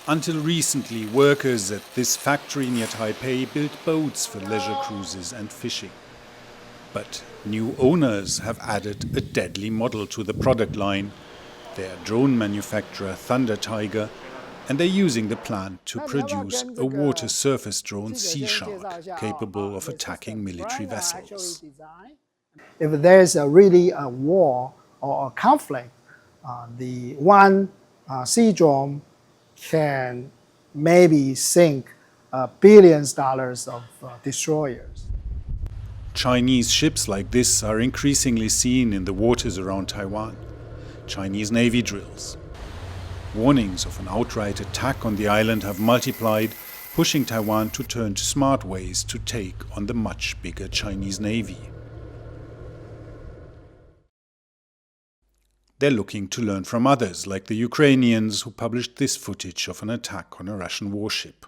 Until recently, workers at this factory near Taipei built boats for leisure cruises and fishing. But new owners have added a deadly model to the product line, their drone manufacturer Thunder Tiger, and they're using the plant to produce a water surface drone Sea Shark capable of attacking military vessels. If there's really a war or a conflict, the one sea drone can maybe sink billions of dollars of destroyers. Chinese ships like this are increasingly seen in the waters around Taiwan. Chinese Navy drills. Warnings of an outright attack on the island have multiplied, pushing Taiwan to turn to smart ways to take on the much bigger Chinese Navy. They're looking to learn from others, like the Ukrainians who published this footage of an attack on a Russian warship.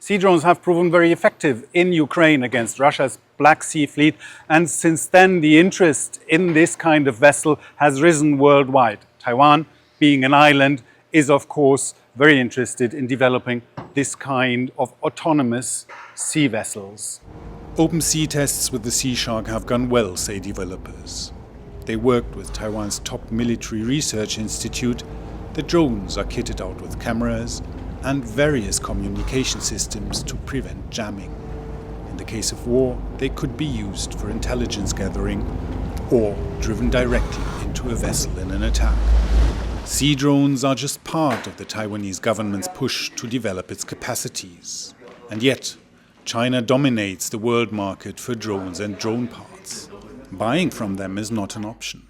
Sea drones have proven very effective in Ukraine against Russia's Black Sea Fleet, and since then the interest in this kind of vessel has risen worldwide. Taiwan, being an island, is of course very interested in developing this kind of autonomous sea vessels. Open sea tests with the Sea Shark have gone well, say developers. They worked with Taiwan's top military research institute. The drones are kitted out with cameras and various communication systems to prevent jamming. In the case of war, they could be used for intelligence gathering or driven directly into a vessel in an attack. Sea drones are just part of the Taiwanese government's push to develop its capacities. And yet, China dominates the world market for drones and drone parts. Buying from them is not an option.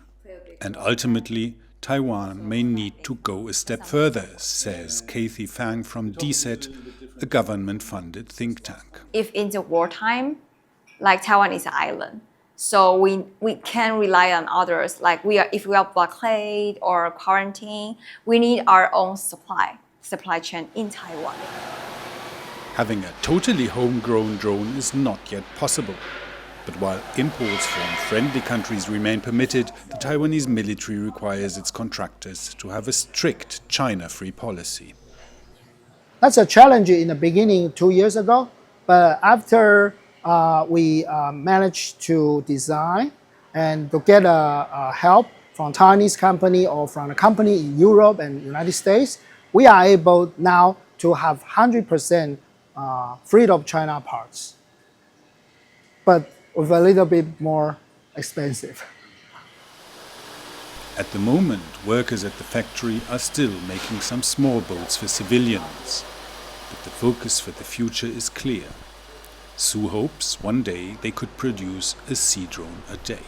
And ultimately, Taiwan may need to go a step further, says Kathy Fang from DSET, a government-funded think tank. If in the wartime, like Taiwan is an island, so we can rely on others. Like if we are blockade or quarantine, we need our own supply chain in Taiwan. Having a totally homegrown drone is not yet possible. But while imports from friendly countries remain permitted, the Taiwanese military requires its contractors to have a strict China-free policy. That's a challenge in the beginning 2 years ago, but after we managed to design and to get help from Taiwanese company or from a company in Europe and United States, we are able now to have 100% freedom of China parts, but with a little bit more expensive. At the moment, workers at the factory are still making some small boats for civilians. But the focus for the future is clear. Sue hopes one day they could produce a sea drone a day.